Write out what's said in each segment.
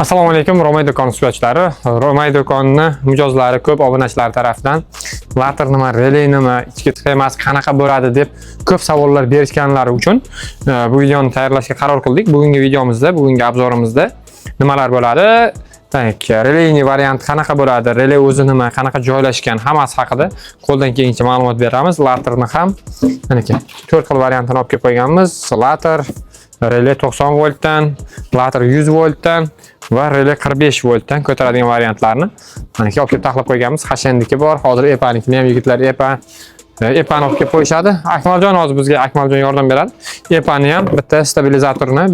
Assalomu alaykum, Romay do'koni suhbatchilari. Romay do'koni mijozlari ko'p obunachilar tomonidan later nima, relay nima, ichki sxemasi qanaqa bo'ladi deb ko'p savollar berishganlari uchun bu videoni tayyorlashga qaror qildik. Bugungi videomizda, bugungi obzorimizda nimalar bo'ladi? Relayning varianti qanaqa bo'ladi, relay o'zi nima, qanaqa joylashgan, hammasi haqida qo'ldan kelgancha ma'lumot beramiz. Laterni ham mana 4 xil variantini olib kelib qo'yganmiz. Later, relay 90 voltdan, later 100 voltdan va relay 45 voltdan ko'taradigan variantlarni mana olib kelib taxlab qo'yganmiz. Hashandiki bor, hozir epanikini ham yigitlar epani olib kelib qo'yishadi. Akmaljon hozir bizga Akmaljon yordam beradi. Epani ham bitta stabilizatorni,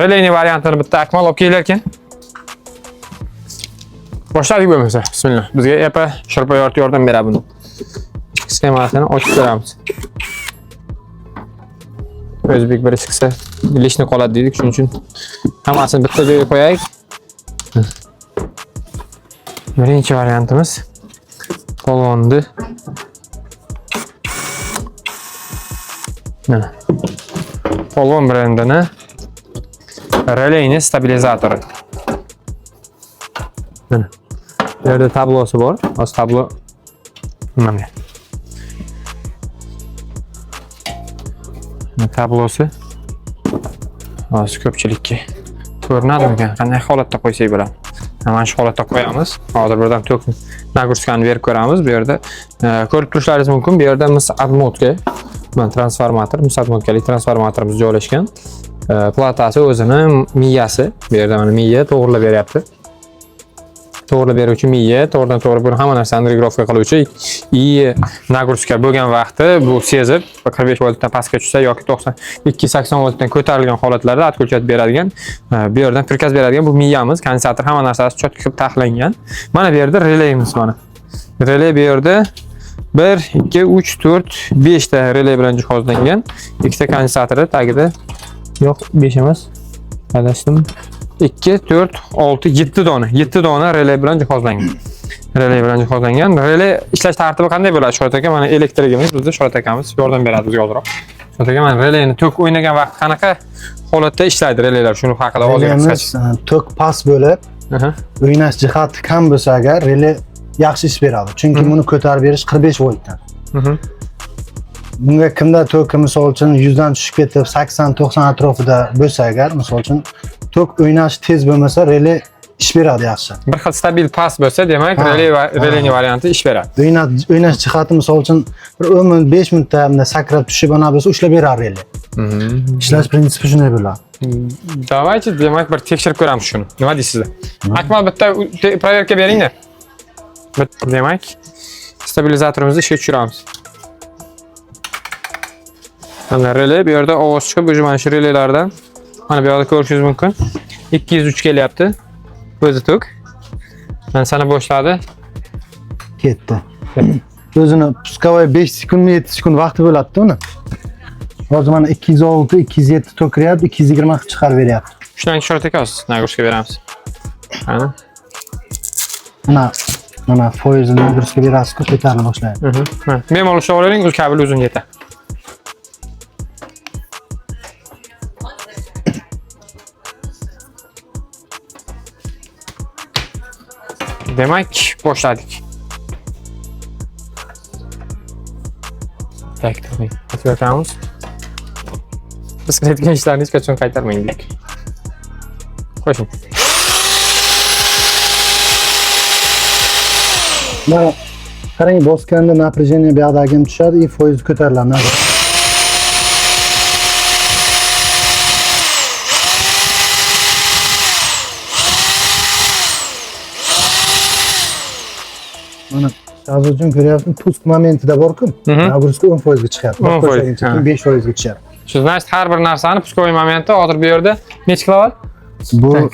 relayning variantini bitta Akmal olib kelar ekan. Boshladik bo'lmasa. Bismillah. Bizga epa shirpa yordam beradi buni. Sxemasini ochib ko'ramiz. O'zbek bir chiqsa, ilishni qoladi dedik, shuning uchun hammasini bitta joyga qo'yaylik. Birinchi variantimiz polvonni. Mana. Polvon brendini relayning stabilizatori. Mana. Bu yerda tablosi bor. Hozir tablo mana. Tablosi hozir ko'pchilikka ko'rinadimi? Qanday holatda qo'ysak bo'ladi? Mana shu holatda qo'yamiz. Hozir birdan tok nagruskani berib ko'ramiz. Bu yerda ko'rib turishlaringiz mumkin. Bu yerda mis admotka, mana transformator, mis admotkali transformatorimiz joylashgan. Platasi o'zini miyasi. Bu yerda mana miya to'g'rilab beryapti. To'g'ri beruvchi miya, to'g'ridan-to'g'ri buni hamma narsani regrovka qiluvchi i nagruska bo'lgan vaqti bu sezib 45 voltdan pastga tushsa yoki 280 voltdan ko'tarilgan holatlarda отключать beradigan, bu yerdan prikaz beradigan bu miyamiz, kondensator hamma narsasi cho'tka qilib taxlangan. Mana bu yerda relayimiz mana. Relay bu yerda 1, 2, 3, 4, 5 ta relay bilan jihozlangan. Ikkita kondensatori tagida. Yo'q, 5 emas. Adashdim. 2, 4, 6, 7 dona. 7 dona relay bilan jihozlangan. Relay bilan jihozlangan. Relay ishlash tartibi qanday bo'ladi? Shorat aka, mana elektrigimiz, bizda Shorat akamiz yordam beradi bizga ozroq. Shorat aka, mana relayni tok o'ynagan vaqt qanaqa holatda ishlaydi relaylar? Shuni haqida ozroq qisqacha. Tok past bo'lib, o'ynash jihati kam bo'lsa agar relay yaxshi ish beradi. Chunki buni ko'tarib berish 45 voltdan. Bunga kimda toki misol uchun 100 dan tushib ketib 80-90 atrofida bo'lsa agar, misol uchun tok o'ynash tez bo'lmasa, relay ish beradi yaxshi. Bir xil stabil past bo'lsa, demak, relayning varianti ish beradi. O'ynash jihati misol uchun bir 10 minut, 5 minutda hamda sakrab tushib ana bo'lsa, ushlab beradi relay. Ishlash prinsipi shunday bo'ladi. Davaychi, demak, bir tekshirib ko'ramiz shuni. Nima deysizlar? Akmal bitta proverka beringda. Demak, stabilizatorimizni ishga tushiramiz. Mana relay bu yerda ovoz chiqib, mana shu relaylardan mana bu yerda ko'rishingiz mumkin. 203 kelyapti. O'zi tok. Mana sana boshladi. Ketdi. O'zini puskavoy 5 sekundmi 7 sekund vaqti bo'ladi uni. Hozir mana 206, 207 tok kiryapti, 220 qilib chiqarib beryapti. Shundan Shorat aka, nagrushka beramiz. Mana foizini nagrushka berasiz, ko'tarila boshlaydi. Bemalol ushlayvering, o'z kabel o'zini yetadi. Demak, boshladik. Taktik. Atayotamiz. Biz qilayotgan ishlarni hech qachon qaytarmang deylik. Qo'shing. Mana qarang, bosganda напряжение bu yoqdagi ham tushadi, и foiz ko'tariladi. Mana hozir uchun ko'ryapsiz, pusk momentida bor-ku, nagruska 10% ga chiqadi. 5% ga tushadi. Shu значит, har bir narsani puskovoy momenti hozir bu yerda necha kilovat? Bu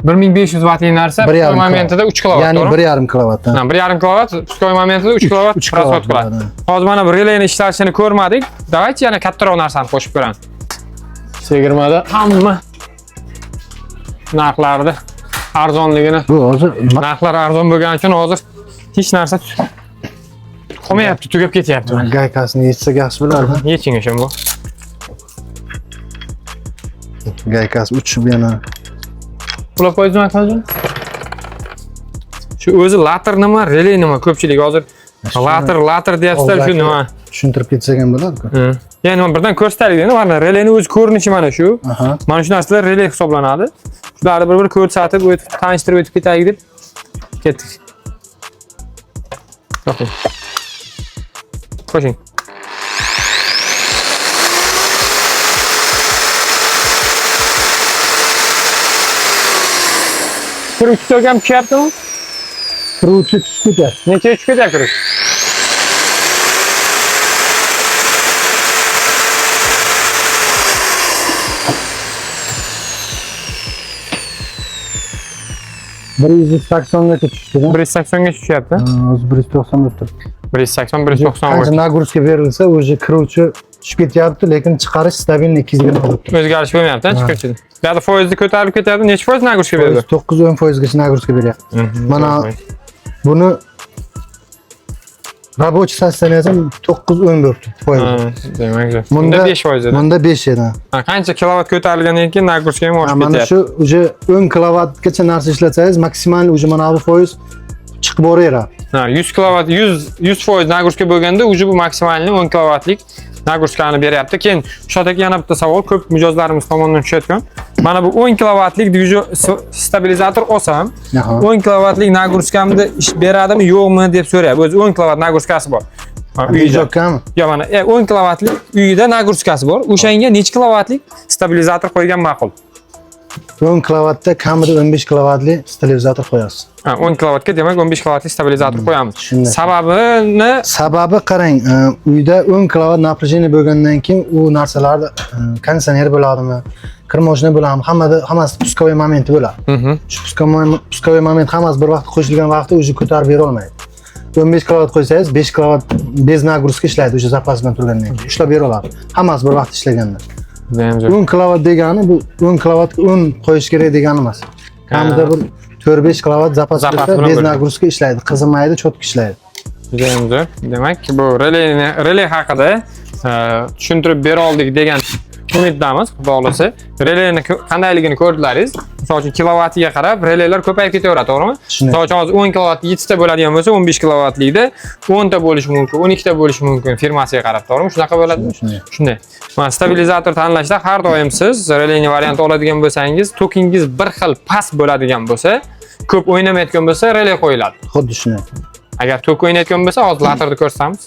1500 vatli narsa puskovoy momentida 3 kilovat. Ya'ni 1,5 kilovat. 1,5 kilovat, puskovoy momentida 3 kilovat rasxod qiladi. Hozir mana bu relayning ishlashini ko'rmadik. Davaychi yana kattaroq narsani qo'shib ko'ramiz. 20 da hamma narxlarda arzonligini. Bu hozir narxlar arzon bo'lgani uchun hozir hech narsa qolmayapti, tugab ketyapti. Gaykasini yechsak yaxshi bo'lardi. Yeching o'sha bu. Gaykasi uchib yana Ulab qo'ydingmi akajon? Shu o'zi later nima, relay nima ko'pchilik hozir later deyapsizlar shu nima? Tushuntirib ketsak ham bo'ladi-ku. Ya'ni mana ko'rsataylik endi, mana relayni o'z ko'rinishi mana shu. Aha. Mana shu narsalar relay hisoblanadi. Shularni bir ko'rsatib, o'tib, tanishtirib o'tib ketaylik deb ketdik. Qo'shing. Qo'shing. Turuvchi to'gam tushyaptimi? Turuvchi tushib ketyapti. Necha tushib ketyapti turuvchi? Bir 180gacha tushdi-da. 180 ga tushyapti. Hozir 190 bo'lib turibdi. 180, 190 Qancha nagruska berilsa, o'zi kiruvchi tushib ketyapti, lekin chiqarish stabilni 220 bo'lib turibdi. O'zgarish bo'lmayapti, chiqib ketdi. Bu yerda foizni ko'tarib ketyapti. Necha foiz nagruska berdi? 9-10% gacha nagruska beryapti. Mana buni рабочий состояние 9-10 foiz. Demak, bunda 5% edi. Bunda 5 edi. Qancha kilovat ko'tarilgandan keyin nagruska ham oshib Mana ketyapti. shu uje 10 kilovatgacha narsa ishlatsangiz, maksimal uje mana bu foiz chiqib boraveradi. 100 kilovat 100% nagruska bo'lganda uje bu maksimalni 10 kilovatlik nagruskani beryapti. Keyin Shotaka yana bitta savol ko'p mijozlarimiz tomonidan tushayotgan. Mana bu 10 kilovatlik stabilizator olsam, 10 kilovatlik nagrushkamda ish beradimi, yo'qmi deb so'rayapti. O'zi 10 kilovat nagruskasi bor. Uyda Yo mana 10 kilovatlik uyida nagruskasi bor. O'shanga necha kilovatlik stabilizator qo'ygan ma'qul? 10 kilovatda kamida 15 kilovatli stabilizator qo'yasiz. 10 kilovatga demak 15 kilovatli stabilizator qo'yamiz. Shunday. Sababi qarang, uyda 10 kilovat напряжение bo'lgandan keyin u narsalarda konditsioner bo'ladimi, kirmoshina bo'ladimi, hammasi пусковой momenti bo'ladi. Shu пусковой moment hammasi bir vaqt qo'shilgan vaqtda o'zi ko'tarib bera olmaydi. 15 kilovat qo'ysangiz 5 kilovat bez nagruska ishlaydi o'sha zapas bilan turgandan keyin. Ushlab bera oladi. Hammasi bir vaqt ishlaganda. 10 kilovat degani bu 10 kilovatga 10 qo'yish kerak degani emas. Kamida bir 4-5 kilovat zapas bilan bez nagruska ishlaydi, qizimaydi, cho'tki ishlaydi. Demak, bu relay haqida tushuntirib bera oldik degan umiddamiz, xudo xolasa. Relayni qandayligini ko'rdilaringiz. Misol uchun kilovatiga qarab relaylar ko'payib ketaveradi, to'g'rimi? Misol uchun hozir 10 kilovat 7 ta bo'ladigan bo'lsa, 15 kilovatlikda 10 ta bo'lishi mumkin, 12 ta bo'lishi mumkin firmasiga qarab, to'g'rimi? Shunaqa bo'ladi. Shunday. Mana stabilizator tanlashda har doim siz relayni variant oladigan bo'lsangiz, tokingiz bir xil past bo'ladigan bo'lsa, ko'p o'ynamayotgan bo'lsa, relay qo'yiladi. Xuddi shunday. Agar tok o'ynayotgan bo'lsa, hozir laterni ko'rsatamiz.